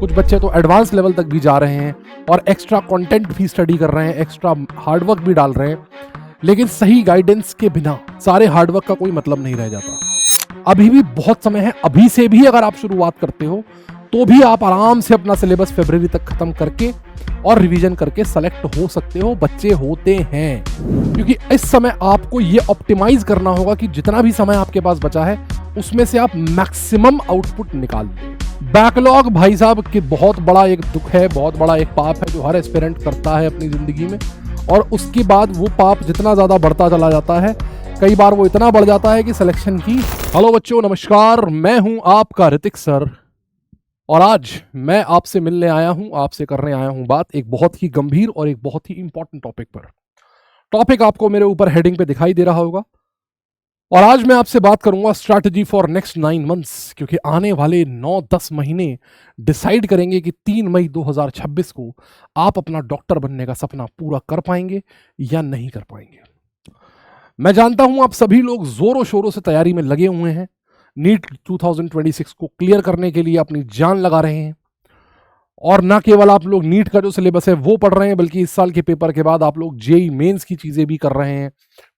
कुछ बच्चे तो एडवांस लेवल तक भी जा रहे हैं और एक्स्ट्रा कंटेंट भी स्टडी कर रहे हैं, एक्स्ट्रा हार्डवर्क भी डाल रहे हैं, लेकिन सही गाइडेंस के बिना सारे हार्डवर्क का कोई मतलब नहीं रह जाता। अभी भी बहुत समय है, अभी से भी अगर आप शुरुआत करते हो तो भी आप आराम से अपना सिलेबस फरवरी तक खत्म करके और रिवीजन करके सेलेक्ट हो सकते हो, बच्चे होते हैं। क्योंकि इस समय आपको ये ऑप्टिमाइज करना होगा कि जितना भी समय आपके पास बचा है उसमें से आप मैक्सिमम आउटपुट निकाल दें। बैकलॉग भाई साहब कि बहुत बड़ा एक दुख है, बहुत बड़ा एक पाप है जो हर एस्पिरेंट करता है अपनी जिंदगी में, और उसके बाद वो पाप जितना ज्यादा बढ़ता चला जाता है, कई बार वो इतना बढ़ जाता है कि सिलेक्शन की। हेलो बच्चों, नमस्कार, मैं हूं आपका ऋतिक सर और आज मैं आपसे मिलने आया हूं, आपसे करने आया हूं बात एक बहुत ही गंभीर और एक बहुत ही इंपॉर्टेंट टॉपिक पर। टॉपिक आपको मेरे ऊपर हेडिंग पे दिखाई दे रहा होगा और आज मैं आपसे बात करूंगा स्ट्रैटेजी फॉर नेक्स्ट 9 मंथ्स, क्योंकि आने वाले 9-10 महीने डिसाइड करेंगे कि 3 मई 2026 को आप अपना डॉक्टर बनने का सपना पूरा कर पाएंगे या नहीं कर पाएंगे। मैं जानता हूं आप सभी लोग जोरों शोरों से तैयारी में लगे हुए हैं, नीट 2026 को क्लियर करने के लिए अपनी जान लगा रहे हैं, और ना केवल आप लोग नीट का जो सिलेबस है वो पढ़ रहे हैं, बल्कि इस साल के पेपर के बाद आप लोग जेई मेंस की चीजें भी कर रहे हैं।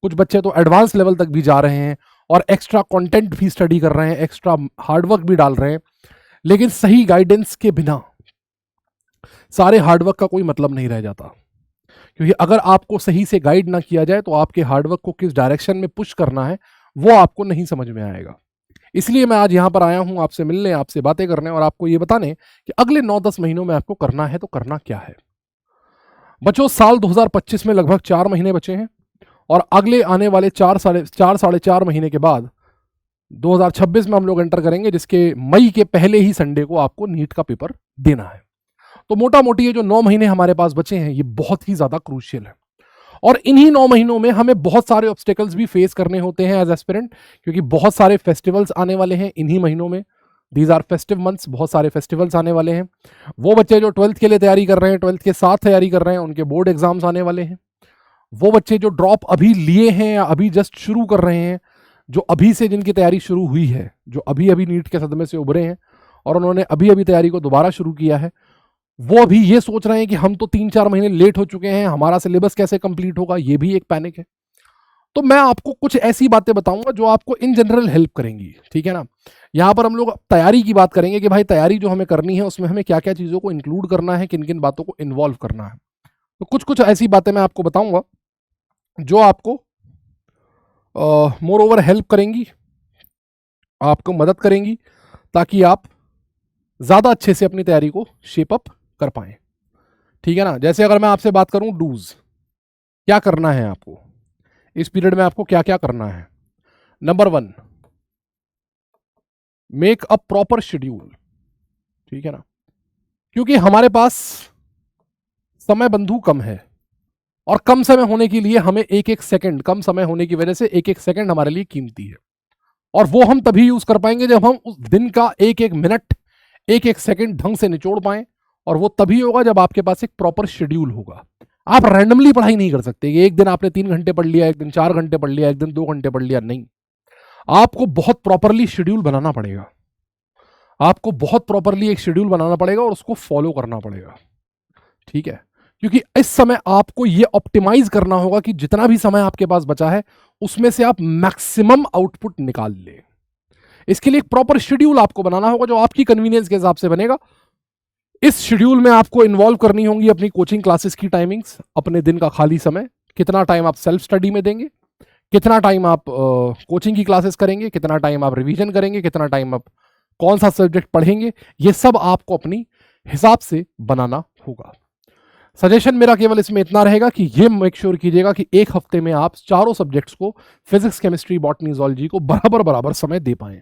कुछ बच्चे तो एडवांस लेवल तक भी जा रहे हैं और एक्स्ट्रा कंटेंट भी स्टडी कर रहे हैं, एक्स्ट्रा हार्डवर्क भी डाल रहे हैं, लेकिन सही गाइडेंस के बिना सारे हार्डवर्क का कोई मतलब नहीं रह जाता। क्योंकि अगर आपको सही से गाइड ना किया जाए तो आपके हार्डवर्क को किस डायरेक्शन में पुश करना है वो आपको नहीं समझ में आएगा। इसलिए मैं आज यहां पर आया हूं आपसे मिलने, आपसे बातें करने और आपको ये बताने कि अगले 9-10 महीनों में आपको करना है तो करना क्या है। बच्चों, साल 2025 में लगभग 4 महीने बचे हैं और अगले आने वाले 4 साढ़े 4 महीने के बाद 2026 में हम लोग एंटर करेंगे, जिसके मई के पहले ही संडे को आपको नीट का पेपर देना है। तो मोटा मोटी ये जो 9 महीने हमारे पास बचे हैं ये बहुत ही ज्यादा क्रूशियल है और इन्हीं 9 महीनों में हमें बहुत सारे ऑब्स्टेकल्स भी फेस करने होते हैं एज एस्पिरेंट, क्योंकि बहुत सारे फेस्टिवल्स आने वाले हैं इन्हीं महीनों में। दीज आर फेस्टिव मंथ्स, बहुत सारे फेस्टिवल्स आने वाले हैं। वो बच्चे जो 12th के लिए तैयारी कर रहे हैं, 12th के साथ तैयारी कर रहे हैं, उनके बोर्ड एग्जाम्स आने वाले हैं। वो बच्चे जो ड्रॉप अभी लिए हैं या अभी जस्ट शुरू कर रहे हैं, जो अभी से जिनकी तैयारी शुरू हुई है, जो अभी अभी नीट के सदमे से उभरे हैं और उन्होंने अभी अभी तैयारी को दोबारा शुरू किया है, वो अभी ये सोच रहे हैं कि हम तो 3-4 महीने लेट हो चुके हैं, हमारा सिलेबस कैसे कंप्लीट होगा, ये भी एक पैनिक है। तो मैं आपको कुछ ऐसी बातें बताऊंगा जो आपको इन जनरल हेल्प करेंगी, ठीक है ना। यहां पर हम लोग तैयारी की बात करेंगे कि भाई तैयारी जो हमें करनी है उसमें हमें क्या क्या चीजों को इंक्लूड करना है, किन किन बातों को इन्वॉल्व करना है। तो कुछ कुछ ऐसी बातें मैं आपको बताऊंगा जो आपको मोर ओवर हेल्प करेंगी, आपको मदद करेंगी, ताकि आप ज्यादा अच्छे से अपनी तैयारी को शेप अप कर पाए, ठीक है ना। जैसे अगर मैं आपसे बात करूं डूज, क्या करना है आपको इस पीरियड में, आपको क्या क्या करना है। Number 1, make a proper schedule, ठीक है ना, क्योंकि हमारे पास समय बंधु कम है और कम समय होने के लिए हमें एक एक सेकंड, कम समय होने की वजह से एक एक सेकंड हमारे लिए कीमती है, और वो हम तभी यूज कर पाएंगे जब हम उस दिन का एक एक मिनट, एक एक सेकंड ढंग से निचोड़ पाएं, और वो तभी होगा जब आपके पास एक प्रॉपर शेड्यूल होगा। आप रैंडमली पढ़ाई नहीं कर सकते कि एक दिन आपने 3 घंटे पढ़ लिया, एक दिन 4 घंटे पढ़ लिया, एक दिन 2 घंटे पढ़ लिया, नहीं। आपको बहुत प्रॉपरली शेड्यूल बनाना पड़ेगा, आपको बहुत प्रॉपरली एक शेड्यूल बनाना पड़ेगा और उसको फॉलो करना पड़ेगा, ठीक है। क्योंकि इस समय आपको ये ऑप्टिमाइज करना होगा कि जितना भी समय आपके पास बचा है उसमें से आप मैक्सिमम आउटपुट निकाल ले। इसके लिए एक प्रॉपर शेड्यूल आपको बनाना होगा जो आपकी कन्वीनियंस के हिसाब से बनेगा। इस शेड्यूल में आपको इन्वॉल्व करनी होंगी अपनी कोचिंग क्लासेस की टाइमिंग्स, अपने दिन का खाली समय, कितना टाइम आप सेल्फ स्टडी में देंगे, कितना टाइम आप कोचिंग की क्लासेस करेंगे, कितना टाइम आप रिवीजन करेंगे, कितना टाइम आप कौन सा सब्जेक्ट पढ़ेंगे, ये सब आपको अपनी हिसाब से बनाना होगा। सजेशन मेरा केवल इसमें इतना रहेगा कि ये मेक श्योर कीजिएगा कि एक हफ्ते में आप चारों सब्जेक्ट्स को, फिजिक्स, केमिस्ट्री, बॉटनी, ज़ूलॉजी को बराबर समय दे पाएं,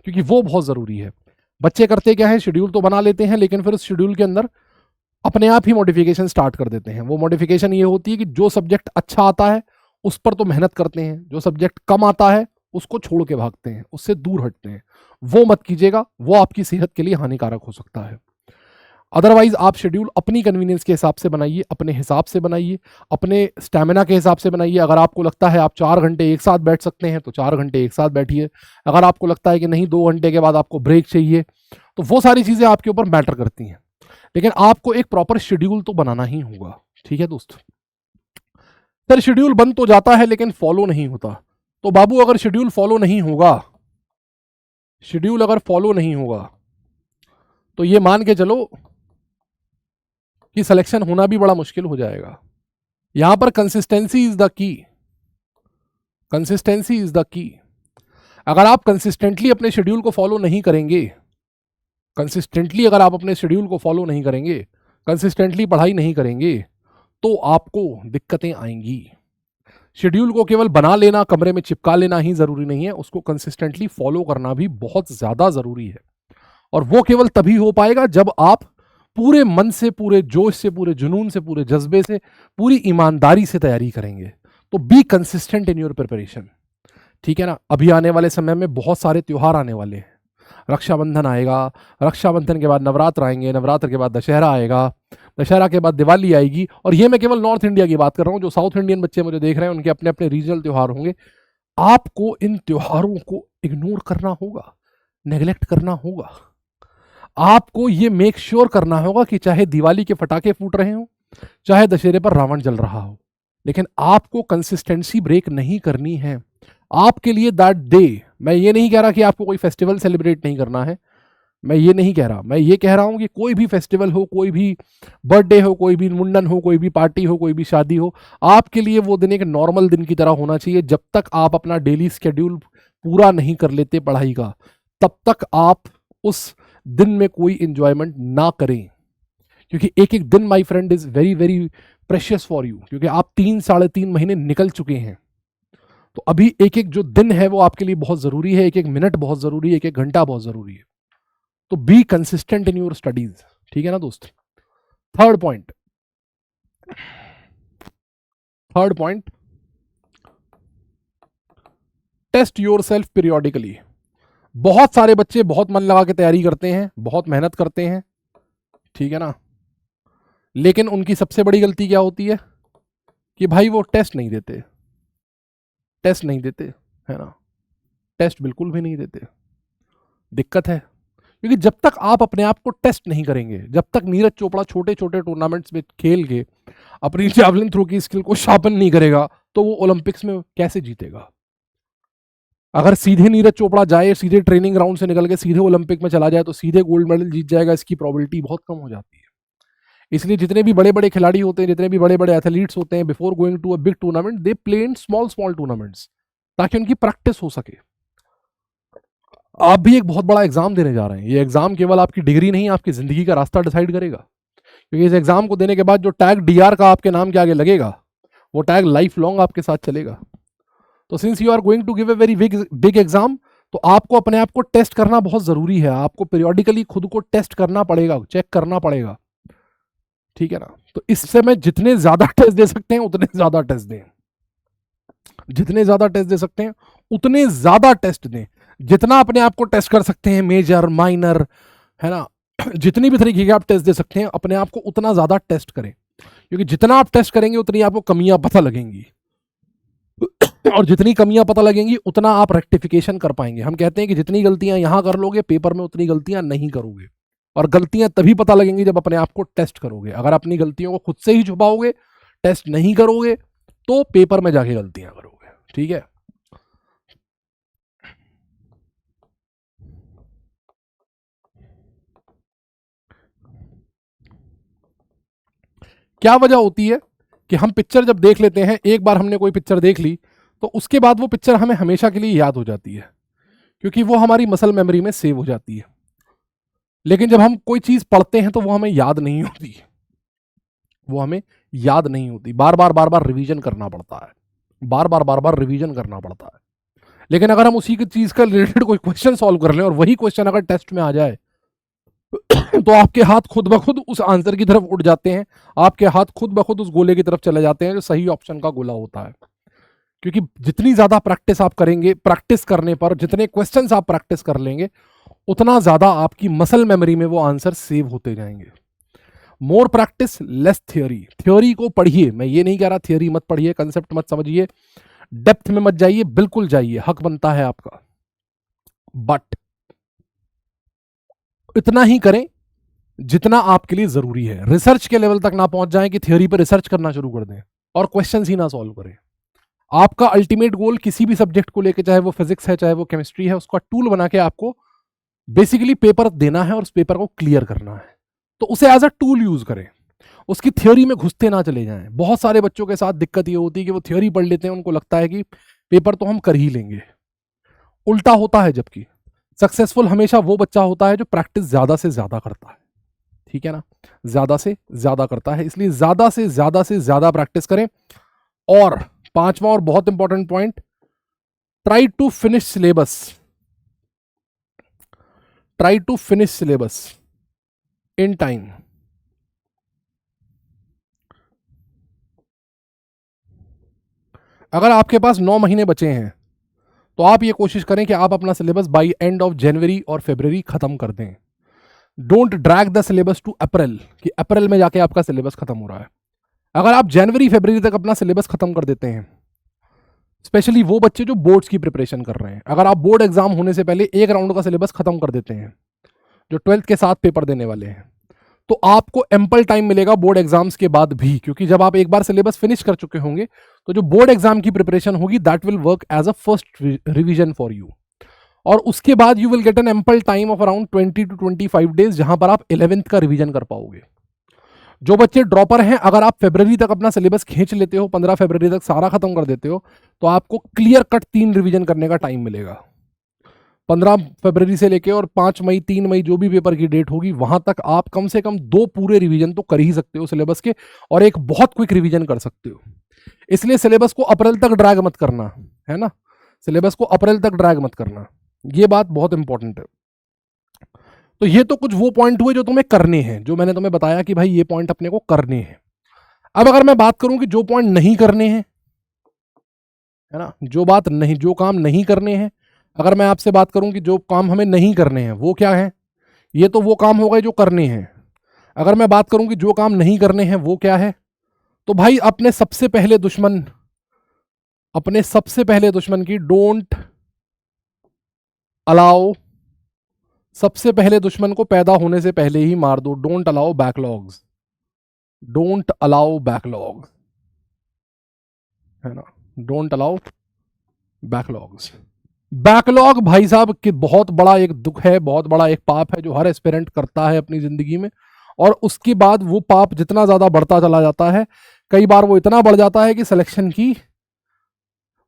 क्योंकि वो बहुत जरूरी है। बच्चे करते क्या है, शेड्यूल तो बना लेते हैं लेकिन फिर उस शेड्यूल के अंदर अपने आप ही मॉडिफिकेशन स्टार्ट कर देते हैं। वो मॉडिफिकेशन ये होती है कि जो सब्जेक्ट अच्छा आता है उस पर तो मेहनत करते हैं, जो सब्जेक्ट कम आता है उसको छोड़ के भागते हैं, उससे दूर हटते हैं। वो मत कीजिएगा, वो आपकी सेहत के लिए हानिकारक हो सकता है। अदरवाइज आप शेड्यूल अपनी कन्वीनियंस के हिसाब से बनाइए, अपने हिसाब से बनाइए, अपने स्टैमिना के हिसाब से बनाइए। अगर आपको लगता है आप 4 घंटे एक साथ बैठ सकते हैं तो 4 घंटे एक साथ बैठिए। अगर आपको लगता है कि नहीं 2 घंटे के बाद आपको ब्रेक चाहिए तो वो सारी चीजें आपके ऊपर मैटर करती हैं, लेकिन आपको एक प्रॉपर शेड्यूल तो बनाना ही होगा। ठीक है दोस्त, सर शेड्यूल बन तो जाता है लेकिन फॉलो नहीं होता। तो बाबू अगर शेड्यूल फॉलो नहीं होगा, शेड्यूल अगर फॉलो नहीं होगा तो ये मान के चलो कि सिलेक्शन होना भी बड़ा मुश्किल हो जाएगा। यहां पर consistency is the key, consistency is the key. अगर आप कंसिस्टेंटली अपने शेड्यूल को फॉलो नहीं करेंगे, कंसिस्टेंटली अगर आप अपने शेड्यूल को फॉलो नहीं करेंगे, कंसिस्टेंटली पढ़ाई नहीं करेंगे, तो आपको दिक्कतें आएंगी। शेड्यूल को केवल बना लेना, कमरे में चिपका लेना ही जरूरी नहीं है, उसको कंसिस्टेंटली फॉलो करना भी बहुत ज्यादा जरूरी है। और वो केवल तभी हो पाएगा जब आप पूरे मन से, पूरे जोश से, पूरे जुनून से, पूरे जज्बे से, पूरी ईमानदारी से तैयारी करेंगे। तो be consistent in your preparation. ठीक है ना। अभी आने वाले समय में बहुत सारे त्योहार आने वाले हैं। रक्षाबंधन आएगा, रक्षाबंधन के बाद नवरात्र आएंगे, नवरात्र के बाद दशहरा आएगा, दशहरा के बाद दिवाली आएगी। और ये मैं केवल नॉर्थ इंडिया की बात कर रहा हूँ, जो साउथ इंडियन बच्चे मुझे देख रहे हैं उनके अपने अपने रीजनल त्योहार होंगे। आपको इन त्योहारों को इग्नोर करना होगा, नेग्लेक्ट करना होगा। आपको ये मेक श्योर करना होगा कि चाहे दिवाली के पटाखे फूट रहे हो, चाहे दशहरे पर रावण जल रहा हो, लेकिन आपको कंसिस्टेंसी ब्रेक नहीं करनी है। आपके लिए दैट डे, मैं ये नहीं कह रहा कि आपको कोई फेस्टिवल सेलिब्रेट नहीं करना है, मैं ये नहीं कह रहा, मैं ये कह रहा हूं कि कोई भी फेस्टिवल हो, कोई भी बर्थडे हो, कोई भी मुंडन हो, कोई भी पार्टी हो, कोई भी शादी हो, आपके लिए वो दिन एक नॉर्मल दिन की तरह होना चाहिए। जब तक आप अपना डेली स्केड्यूल पूरा नहीं कर लेते पढ़ाई का, तब तक आप उस दिन में कोई इंजॉयमेंट ना करें। क्योंकि एक एक दिन my friend is very very precious for you, क्योंकि आप 3-3.5 महीने निकल चुके हैं। तो अभी एक एक जो दिन है वो आपके लिए बहुत जरूरी है, एक एक मिनट बहुत जरूरी है, एक एक घंटा बहुत जरूरी है। तो be consistent in your studies. ठीक है ना दोस्त। Third point, third point, test yourself periodically. बहुत सारे बच्चे बहुत मन लगा के तैयारी करते हैं, बहुत मेहनत करते हैं, ठीक है ना, लेकिन उनकी सबसे बड़ी गलती क्या होती है कि भाई वो टेस्ट नहीं देते, टेस्ट नहीं देते, है ना, टेस्ट बिल्कुल भी नहीं देते। दिक्कत है, क्योंकि जब तक आप अपने आप को टेस्ट नहीं करेंगे, जब तक नीरज चोपड़ा छोटे छोटे टूर्नामेंट्स में खेल के अपनी जैवलिन थ्रो की स्किल को शार्पन नहीं करेगा, तो वो ओलंपिक्स में कैसे जीतेगा। अगर सीधे नीरज चोपड़ा जाए, सीधे ट्रेनिंग ग्राउंड से निकल के सीधे ओलंपिक में चला जाए, तो सीधे गोल्ड मेडल जीत जाएगा, इसकी प्रोबेबिलिटी बहुत कम हो जाती है। इसलिए जितने भी बड़े बड़े खिलाड़ी होते हैं, जितने भी बड़े बड़े एथलीट्स होते हैं, before going to a big tournament they play in small small tournaments, ताकि उनकी प्रैक्टिस हो सके। आप भी एक बहुत बड़ा एग्जाम देने जा रहे हैं। ये एग्जाम केवल आपकी डिग्री नहीं, आपकी जिंदगी का रास्ता डिसाइड करेगा। क्योंकि इस एग्जाम को देने के बाद जो टैग डीआर का आपके नाम के आगे लगेगा, वो टैग लाइफ लॉन्ग आपके साथ चलेगा। तो since you are going to give a very big exam, तो आपको अपने आप को टेस्ट करना बहुत जरूरी है। आपको पीरियोडिकली खुद को टेस्ट करना पड़ेगा, चेक करना पड़ेगा, ठीक है ना। तो इस समय जितने ज्यादा टेस्ट दे सकते हैं उतने ज्यादा टेस्ट दें, जितने ज्यादा टेस्ट दे सकते हैं उतने ज्यादा टेस्ट दें। जितना अपने आप को टेस्ट कर सकते हैं, मेजर माइनर, है ना, जितनी भी तरीके के आप टेस्ट दे सकते हैं, अपने आप को उतना ज्यादा टेस्ट करें। क्योंकि जितना आप टेस्ट करेंगे उतनी आपको कमियां पता लगेंगी, और जितनी कमियां पता लगेंगी उतना आप रेक्टिफिकेशन कर पाएंगे। हम कहते हैं कि जितनी गलतियां यहां कर लोगे, पेपर में उतनी गलतियां नहीं करोगे। और गलतियां तभी पता लगेंगी जब अपने आप को टेस्ट करोगे। अगर अपनी गलतियों को खुद से ही छुपाओगे, टेस्ट नहीं करोगे, तो पेपर में जाके गलतियां करोगे, ठीक है। क्या वजह होती है कि हम पिक्चर जब देख लेते हैं, एक बार हमने कोई पिक्चर देख ली, तो उसके बाद वो पिक्चर हमें हमेशा के लिए याद हो जाती है, क्योंकि वो हमारी मसल मेमोरी में सेव हो जाती है। लेकिन जब हम कोई चीज पढ़ते हैं तो वो हमें याद नहीं होती, वो हमें याद नहीं होती। बार बार रिवीजन करना पड़ता है, बार बार रिवीजन करना पड़ता है। लेकिन अगर हम उसी की चीज का रिलेटेड कोई क्वेश्चन सॉल्व कर लें और वही क्वेश्चन अगर टेस्ट में आ जाए, तो आपके हाथ खुद ब खुद उस आंसर की तरफ उड़ जाते हैं, आपके हाथ खुद ब खुद उस गोले की तरफ चले जाते हैं जो सही ऑप्शन का गोला होता है। क्योंकि जितनी ज्यादा प्रैक्टिस आप करेंगे, प्रैक्टिस करने पर जितने क्वेश्चंस आप प्रैक्टिस कर लेंगे, उतना ज्यादा आपकी मसल मेमोरी में वो आंसर सेव होते जाएंगे। More practice less theory. Theory को पढ़िए, मैं ये नहीं कह रहा थियोरी मत पढ़िए, कंसेप्ट मत समझिए, डेप्थ में मत जाइए, बिल्कुल जाइए, हक बनता है आपका। बट इतना ही करें जितना आपके लिए जरूरी है। रिसर्च के लेवल तक ना पहुंच जाएं कि थियोरी पर रिसर्च करना शुरू कर दें और क्वेश्चंस ही ना सॉल्व करें। आपका अल्टीमेट गोल किसी भी सब्जेक्ट को लेकर, चाहे वो फिजिक्स है चाहे वो केमिस्ट्री है, उसका टूल बना के आपको बेसिकली पेपर देना है और उस पेपर को क्लियर करना है। तो उसे एज अ टूल यूज करें, उसकी थ्योरी में घुसते ना चले जाएं। बहुत सारे बच्चों के साथ दिक्कत ये होती है कि वो थ्योरी पढ़ लेते हैं, उनको लगता है कि पेपर तो हम कर ही लेंगे। उल्टा होता है, जबकि सक्सेसफुल हमेशा वो बच्चा होता है जो प्रैक्टिस ज्यादा से ज्यादा करता है। ठीक है ना, ज्यादा से ज्यादा करता है। इसलिए ज्यादा से ज्यादा प्रैक्टिस करें। और पांचवा और बहुत important point, try to finish syllabus. Try to finish syllabus in time. अगर आपके पास 9 महीने बचे हैं तो आप ये कोशिश करें कि आप अपना सिलेबस बाई एंड ऑफ जनवरी और फरवरी खत्म कर दें। Don't drag the syllabus to April कि अप्रैल में जाके आपका सिलेबस खत्म हो रहा है। अगर आप जनवरी फरवरी तक अपना सिलेबस खत्म कर देते हैं, स्पेशली वो बच्चे जो बोर्ड्स की प्रिपरेशन कर रहे हैं, अगर आप बोर्ड एग्जाम होने से पहले एक राउंड का सिलेबस खत्म कर देते हैं, जो 12th के साथ पेपर देने वाले हैं, तो आपको एम्पल टाइम मिलेगा बोर्ड एग्जाम्स के बाद भी। क्योंकि जब आप एक बार सिलेबस फिनिश कर चुके होंगे तो जो बोर्ड एग्जाम की प्रिपरेशन होगी that will work as a first revision for you. और उसके बाद you will get an ample time of around 20 to 25 days, जहां पर आप 11th का रिवीजन कर पाओगे। जो बच्चे ड्रॉपर हैं, अगर आप फरवरी तक अपना सिलेबस खींच लेते हो, 15 फरवरी तक सारा खत्म कर देते हो, तो आपको क्लियर कट 3 रिवीजन करने का टाइम मिलेगा। 15 फरवरी से लेके और 5 मई 3 मई जो भी पेपर की डेट होगी, वहां तक आप कम से कम 2 पूरे रिवीजन तो कर ही सकते हो सिलेबस के, और एक बहुत क्विक रिवीजन कर सकते हो। इसलिए सिलेबस को अप्रैल तक ड्रैग मत करना, है ना। सिलेबस को अप्रैल तक ड्रैग मत करना, ये बात बहुत इंपॉर्टेंट है। तो ये तो कुछ वो पॉइंट हुए जो तुम्हें करने हैं, जो मैंने तुम्हें बताया कि भाई ये पॉइंट अपने को करने हैं। अब अगर मैं बात करूं कि जो पॉइंट नहीं करने हैं, है ना, जो बात नहीं, जो काम नहीं करने हैं, अगर मैं आपसे बात करूं कि जो काम हमें नहीं करने हैं वो क्या है, ये तो वो काम हो गए जो करने हैं। अगर मैं बात करूं कि जो काम नहीं करने हैं वो क्या है, तो भाई अपने सबसे पहले दुश्मन की डोंट अलाउ, सबसे पहले दुश्मन को पैदा होने से पहले ही मार दो। Don't allow backlogs, don't allow backlog, है ना, डोंट अलाउ बैकलॉग्स। बैकलॉग भाई साहब कि बहुत बड़ा एक दुख है, बहुत बड़ा एक पाप है जो हर एस्पिरेंट करता है अपनी जिंदगी में। और उसके बाद वो पाप जितना ज्यादा बढ़ता चला जाता है, कई बार वो इतना बढ़ जाता है कि सिलेक्शन की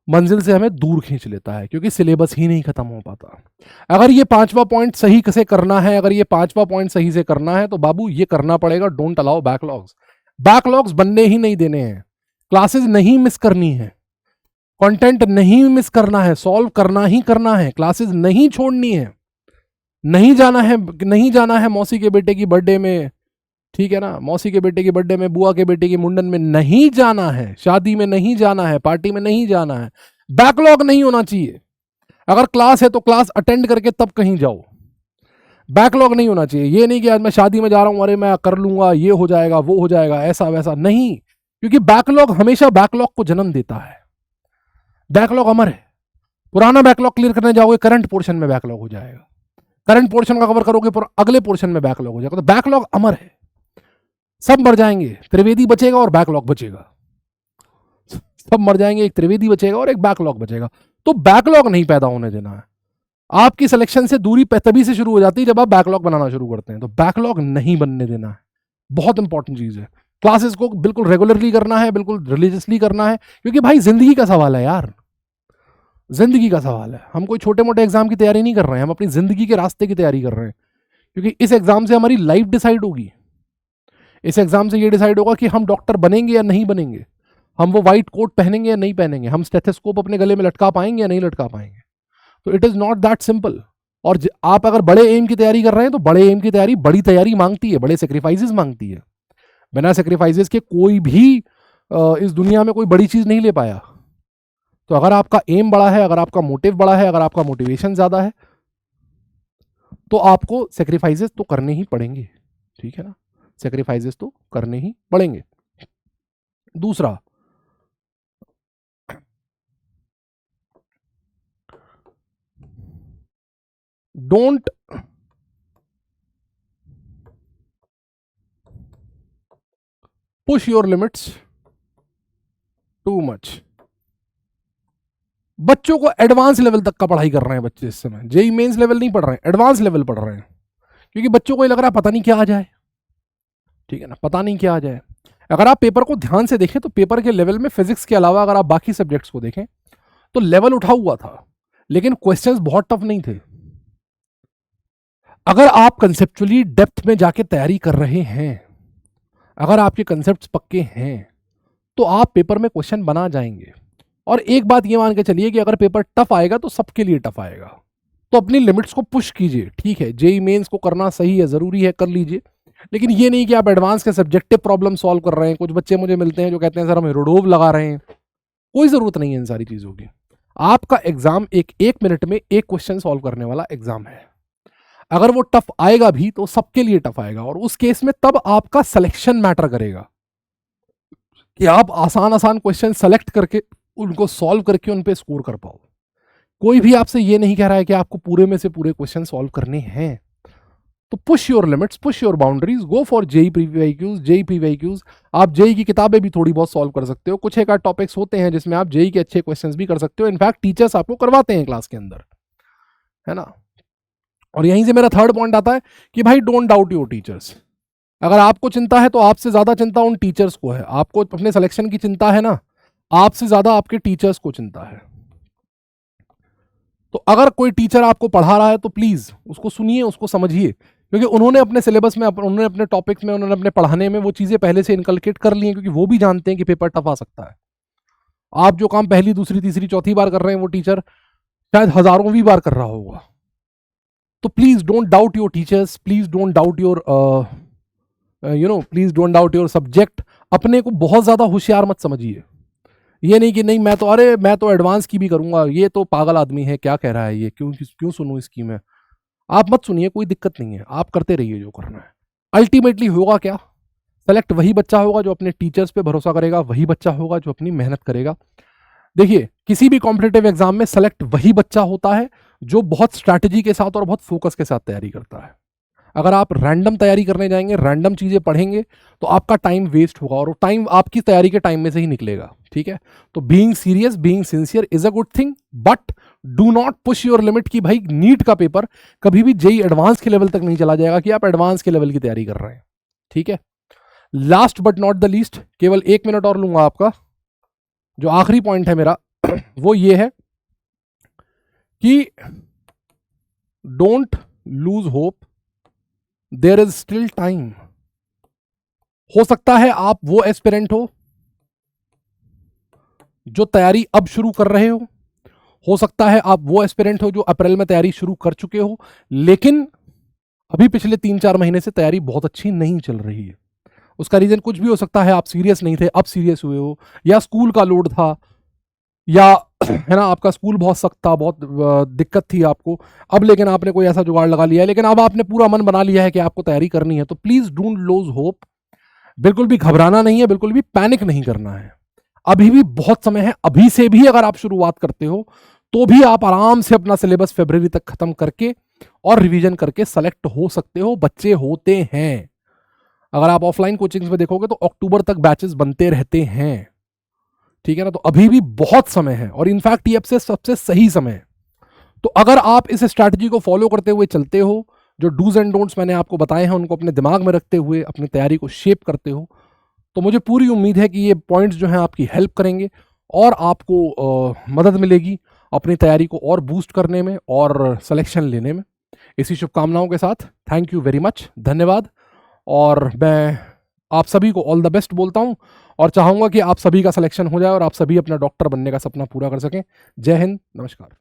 मंजिल से हमें दूर खींच लेता है, क्योंकि सिलेबस ही नहीं खत्म हो पाता। अगर ये पांचवा पॉइंट सही से करना है, अगर ये पांचवा पॉइंट सही से करना है, तो बाबू ये करना पड़ेगा, डोंट अलाउ बैकलॉग्स। बैकलॉग्स बनने ही नहीं देने हैं, क्लासेस नहीं मिस करनी है, कंटेंट नहीं मिस करना है, सॉल्व करना ही करना है, क्लासेस नहीं छोड़नी है, नहीं जाना है, नहीं जाना है मौसी के बेटे की बर्थडे में, ठीक है ना, मौसी के बेटे की बर्थडे में, बुआ के बेटे की मुंडन में नहीं जाना है, शादी में नहीं जाना है, पार्टी में नहीं जाना है। बैकलॉग नहीं होना चाहिए। अगर क्लास है तो क्लास अटेंड करके तब कहीं जाओ, बैकलॉग नहीं होना चाहिए। ये नहीं कि आज मैं शादी में जा रहा हूं, अरे मैं कर लूंगा, ये हो जाएगा वो हो जाएगा, ऐसा वैसा नहीं। क्योंकि बैकलॉग हमेशा बैकलॉग को जन्म देता है। बैकलॉग अमर है, पुराना बैकलॉग क्लियर करने जाओगे करंट पोर्शन में बैकलॉग हो जाएगा, करंट पोर्शन का कवर करोगे पर अगले पोर्शन में बैकलॉग हो जाएगा। तो बैकलॉग अमर है, सब मर जाएंगे, त्रिवेदी बचेगा और बैकलॉग बचेगा। सब मर जाएंगे, एक त्रिवेदी बचेगा और एक बैकलॉग बचेगा। तो बैकलॉग नहीं पैदा होने देना है। आपकी सिलेक्शन से दूरी तभी से शुरू हो जाती है जब आप बैकलॉग बनाना शुरू करते हैं। तो बैकलॉग नहीं बनने देना है, बहुत इंपॉर्टेंट चीज है। क्लासेस को बिल्कुल रेगुलरली करना है, बिल्कुल रिलीजियसली करना है, क्योंकि भाई जिंदगी का सवाल है यार, जिंदगी का सवाल है। हम कोई छोटे मोटे एग्जाम की तैयारी नहीं कर रहे हैं, हम अपनी जिंदगी के रास्ते की तैयारी कर रहे हैं। क्योंकि इस एग्जाम से हमारी लाइफ डिसाइड होगी। इस एग्जाम से ये डिसाइड होगा कि हम डॉक्टर बनेंगे या नहीं बनेंगे, हम वो व्हाइट कोट पहनेंगे या नहीं पहनेंगे, हम स्टेथोस्कोप अपने गले में लटका पाएंगे या नहीं लटका पाएंगे। तो it is not that simple. और आप अगर बड़े एम की तैयारी कर रहे हैं तो बड़े एम की तैयारी बड़ी तैयारी मांगती है, बड़े सेक्रीफाइसेस मांगती है। बिना सेक्रीफाइसेस के कोई भी इस दुनिया में कोई बड़ी चीज नहीं ले पाया। तो अगर आपका एम बड़ा है, अगर आपका मोटिव बड़ा है, अगर आपका मोटिवेशन ज्यादा है, तो आपको सेक्रीफाइसेस तो करने ही पड़ेंगे, ठीक है ना, सेक्रीफाइसेस तो करने ही पड़ेंगे। दूसरा, don't push your limits too much. बच्चों को एडवांस लेवल तक का पढ़ाई कर रहे हैं बच्चे इस समय, जेई मेंस लेवल नहीं पढ़ रहे हैं, एडवांस लेवल पढ़ रहे हैं, क्योंकि बच्चों को ये लग रहा है पता नहीं क्या आ जाए, ठीक है ना, पता नहीं क्या आ जाए। अगर आप पेपर को ध्यान से देखें तो पेपर के लेवल में फिजिक्स के अलावा अगर आप बाकी सब्जेक्ट्स को देखें तो लेवल उठा हुआ था, लेकिन क्वेश्चंस बहुत टफ नहीं थे। अगर आप कंसेप्चुअली डेप्थ में जाके तैयारी कर रहे हैं, अगर आपके कंसेप्ट्स पक्के हैं, तो आप पेपर में क्वेश्चन बना जाएंगे। और एक बात ये मान के चलिए कि अगर पेपर टफ आएगा तो सबके लिए टफ आएगा, तो अपनी लिमिट्स को पुश कीजिए। ठीक है, जेई मेंस को करना सही है, जरूरी है, कर लीजिए, लेकिन ये नहीं कि आप एडवांस के सब्जेक्टिव प्रॉब्लम सॉल्व कर रहे हैं। कुछ बच्चे मुझे मिलते हैं जो कहते हैं सर हम हेरोडोव लगा रहे हैं, कोई जरूरत नहीं है इन सारी चीजों की। आपका एग्जाम एक मिनट में एक क्वेश्चन सॉल्व करने वाला एग्जाम है। अगर वो टफ आएगा भी तो सबके लिए टफ आएगा, और उस केस में तब आपका सिलेक्शन मैटर करेगा कि आप आसान आसान क्वेश्चन सेलेक्ट करके उनको सॉल्व करके उन पे स्कोर कर पाओ। कोई भी आपसे ये नहीं कह रहा है कि आपको पूरे में से पूरे क्वेश्चन सॉल्व करने हैं। तो push your limits, push your boundaries, go for JEE PYQs, JEE PYQs. आप जेई की किताबें भी थोड़ी बहुत सॉल्व कर सकते हो, कुछ एक आध टॉपिक्स होते हैं जिसमें आप जेई के अच्छे क्वेश्चंस भी कर सकते हो। इनफैक्ट टीचर्स आपको करवाते हैं क्लास के अंदर, है ना। और यहीं से मेरा थर्ड पॉइंट आता है कि भाई डोंट डाउट योर टीचर्स। अगर आपको चिंता है तो आपसे ज्यादा चिंता उन टीचर्स को है। आपको अपने सिलेक्शन की चिंता है ना, आपसे ज्यादा आपके टीचर्स को चिंता है। तो अगर कोई टीचर आपको पढ़ा रहा है तो प्लीज उसको सुनिए, उसको समझिए, क्योंकि उन्होंने अपने सिलेबस में, उन्होंने अपने टॉपिक्स में, उन्होंने अपने पढ़ाने में वो चीजें पहले से इनकलकेट कर ली हैं, क्योंकि वो भी जानते हैं कि पेपर टफ आ सकता है। आप जो काम पहली, दूसरी, तीसरी, चौथी बार कर रहे हैं वो टीचर शायद हजारोंवीं बार कर रहा होगा। तो please don't doubt your teachers, please don't doubt your please don't doubt your subject. अपने को बहुत ज्यादा होशियार मत समझिए। ये नहीं कि नहीं मैं तो एडवांस की भी करूंगा, ये तो पागल आदमी है, क्या कह रहा है ये, क्यों सुनूं इसकी मैं। आप मत सुनिए, कोई दिक्कत नहीं है, आप करते रहिए जो करना है। अल्टीमेटली होगा क्या, सेलेक्ट वही बच्चा होगा जो अपने टीचर्स पे भरोसा करेगा, वही बच्चा होगा जो अपनी मेहनत करेगा। देखिए, किसी भी कॉम्पिटिटिव एग्जाम में सेलेक्ट वही बच्चा होता है जो बहुत स्ट्रैटेजी के साथ और बहुत फोकस के साथ तैयारी करता है। अगर आप रैंडम तैयारी करने जाएंगे, रैंडम चीजें पढ़ेंगे, तो आपका टाइम वेस्ट होगा, और टाइम आपकी तैयारी के टाइम में से ही निकलेगा। ठीक है, तो being serious, being sincere is a good thing, but do not push your limit. की भाई नीट का पेपर कभी भी जेई एडवांस के लेवल तक नहीं चला जाएगा कि आप एडवांस के लेवल की तैयारी कर रहे हैं। ठीक है, last but not the least, केवल 1 मिनट और लूंगा आपका। जो आखिरी पॉइंट है मेरा वो ये है कि don't lose hope, there is still time. हो सकता है आप वो एस्पिरेंट हो जो तैयारी अब शुरू कर रहे हो सकता है आप वो एस्पिरेंट हो जो अप्रैल में तैयारी शुरू कर चुके हो, लेकिन अभी पिछले 3-4 महीने से तैयारी बहुत अच्छी नहीं चल रही है। उसका रीजन कुछ भी हो सकता है, आप सीरियस नहीं थे, अब सीरियस हुए हो, या स्कूल का लोड था, या है ना आपका स्कूल बहुत सख्त था, बहुत दिक्कत थी आपको, अब लेकिन आपने कोई ऐसा जुगाड़ लगा लिया है, लेकिन अब आपने पूरा मन बना लिया है कि आपको तैयारी करनी है। तो प्लीज डोंट लूज होप, बिल्कुल भी घबराना नहीं है, बिल्कुल भी पैनिक नहीं करना है। अभी भी बहुत समय है, अभी से भी अगर आप शुरुआत करते हो तो भी आप आराम से अपना सिलेबस फरवरी तक खत्म करके और रिवीजन करके सेलेक्ट हो सकते हो, बच्चे होते हैं। अगर आप ऑफलाइन कोचिंग्स में देखोगे तो अक्टूबर तक बैचेस बनते रहते हैं। ठीक है ना, तो अभी भी बहुत समय है, और इनफैक्ट ये अब से सबसे सही समय है। तो अगर आप इस स्ट्रैटेजी को फॉलो करते हुए चलते हो, जो डूज एंड डोंट्स मैंने आपको बताए हैं उनको अपने दिमाग में रखते हुए अपनी तैयारी को शेप करते हो, तो मुझे पूरी उम्मीद है कि ये पॉइंट्स जो हैं आपकी हेल्प करेंगे और आपको मदद मिलेगी अपनी तैयारी को और बूस्ट करने में और सिलेक्शन लेने में। इसी शुभकामनाओं के साथ थैंक यू वेरी मच, धन्यवाद। और मैं आप सभी को ऑल द बेस्ट बोलता हूं और चाहूंगा कि आप सभी का सिलेक्शन हो जाए और आप सभी अपना डॉक्टर बनने का सपना पूरा कर सकें। जय हिंद, नमस्कार।